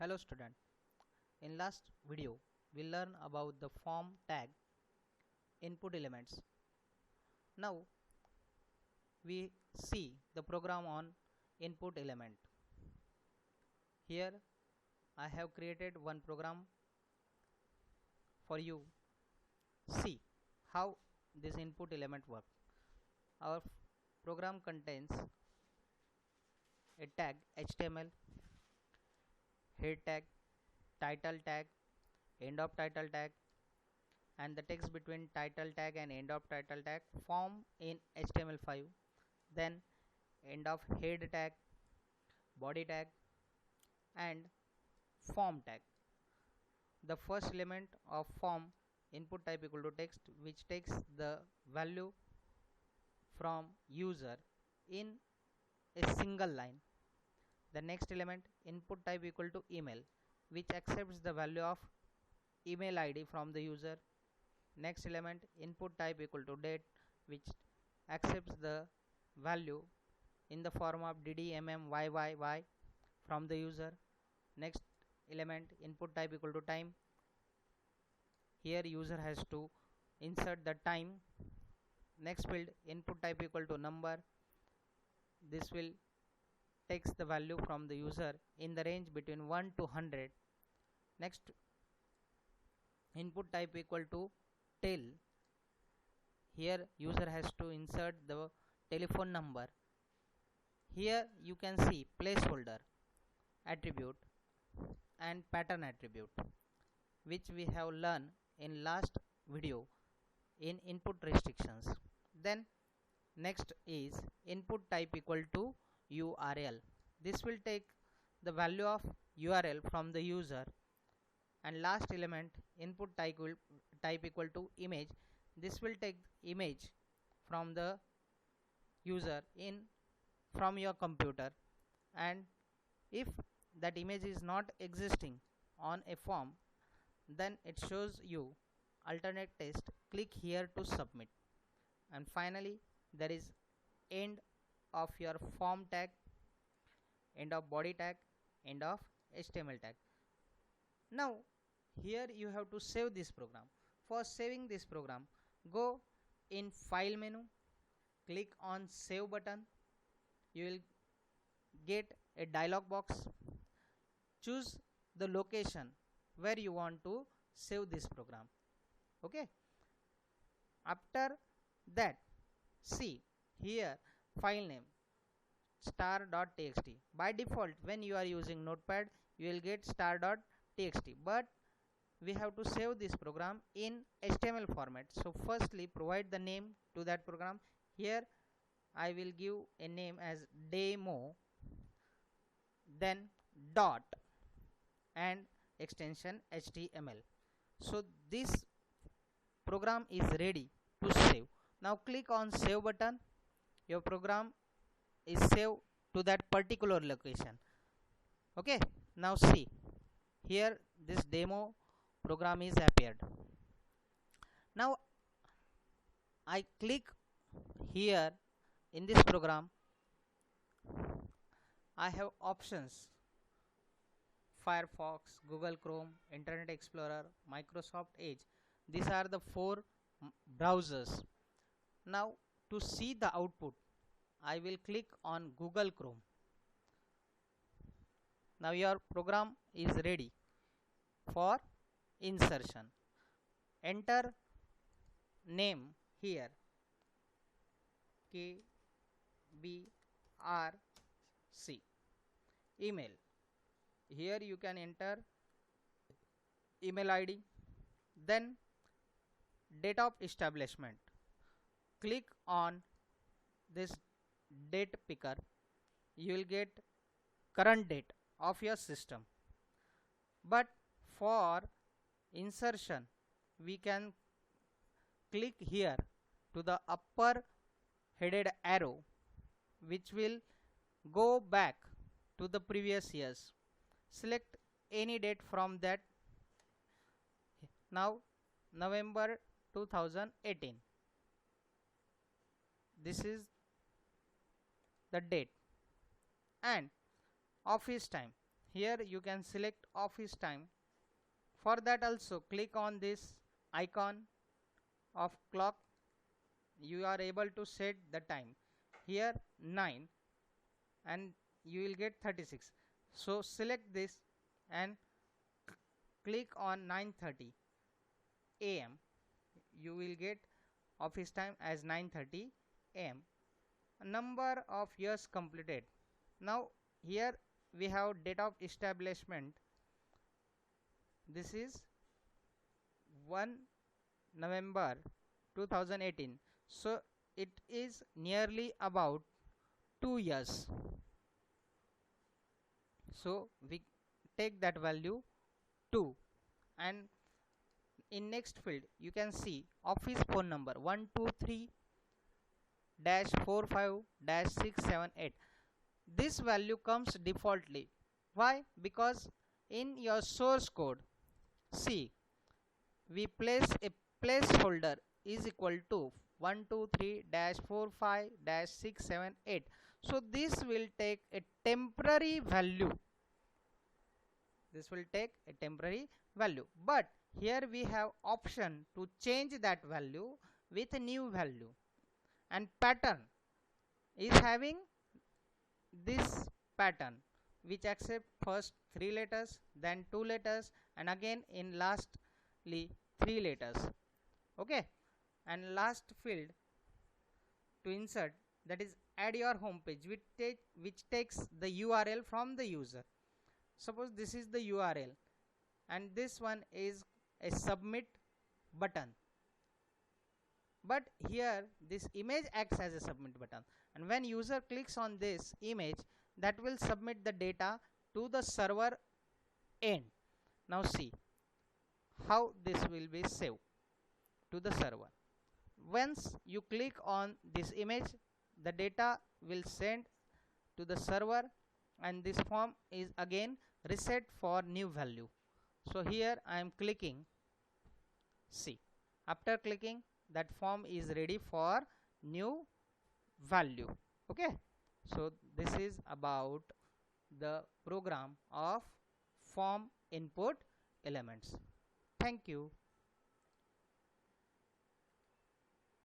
Hello student, in last video we learn about the form tag input elements. Now we see the program on input element. Here I have created one program for you. See how this input element works. Our program contains a tag HTML, head tag, title tag, end of title tag, and the text between title tag and end of title tag form in HTML5, then end of head tag, body tag, and form tag. The first element of form input type equal to text, which takes the value from user in a single line. The next element input type equal to email, which accepts the value of email ID from the user. Next element input type equal to date, which accepts the value in the form of dd mm yy from the user. Next element input type equal to time. Here user has to insert the time. Next field input type equal to number. This will takes the value from the user in the range between 1 to 100. Next input type equal to tel. Here user has to insert the telephone number. Here you can see placeholder attribute and pattern attribute, which we have learned in last video in input restrictions. Then next is input type equal to URL. This will take the value of URL from the user. And last element input type equal to image. This will take image from the user in from your computer, and if that image is not existing on a form, then it shows you alternate text. Click here to submit. And finally there is end of your form tag, end of body tag, end of HTML tag. Now here you have to save this program. For saving this program, go in file menu, click on save button. You will get a dialog box. Choose the location where you want to save this program. Okay, after that see here file name star.txt. By default when you are using notepad you will get star.txt, but we have to save this program in HTML format. So firstly provide the name to that program. Here I will give a name as demo, then dot and extension HTML. So this program is ready to save. Now click on save button. Your program is saved to that particular location. Okay, now see here this demo program is appeared. Now I click here in this program. I have options: Firefox, Google Chrome, Internet Explorer, Microsoft Edge. These are the 4 browsers. Now to see the output I will click on Google Chrome. Now your program is ready for insertion. Enter name here KBRC. Email, here you can enter email ID. Then date of establishment, click on this date picker. You will get current date of your system, but for insertion we can click here to the upper headed arrow, which will go back to the previous years. Select any date from that. Now November 2018, this is the date. And office time, here you can select office time. For that also click on this icon of clock. You are able to set the time here 9 and you will get 36. So select this and click on 9:30 am. You will get office time as 9:30 am. Number of years completed. Now here we have date of establishment. This is 1 November 2018. So it is nearly about 2 years. So we take that value 2, and in next field you can see office phone number 123-45-678. This value comes defaultly. Why? Because in your source code, see, we place a placeholder is equal to 123-45-678. So this will take a temporary value. This will take a temporary value, but here we have option to change that value with a new value, and pattern is having this pattern which accept first 3 letters, then 2 letters, and again in lastly 3 letters. Okay, and last field to insert, that is add your home page, which takes the URL from the user. Suppose this is the URL and this one is a submit button, but here this image acts as a submit button, and when user clicks on this image, that will submit the data to the server end. Now see how this will be saved to the server. Once you click on this image, the data will send to the server, and this form is again reset for new value. So here I am clicking, see, after clicking, that form is ready for new value. Okay, so this is about the program of form input elements. Thank you.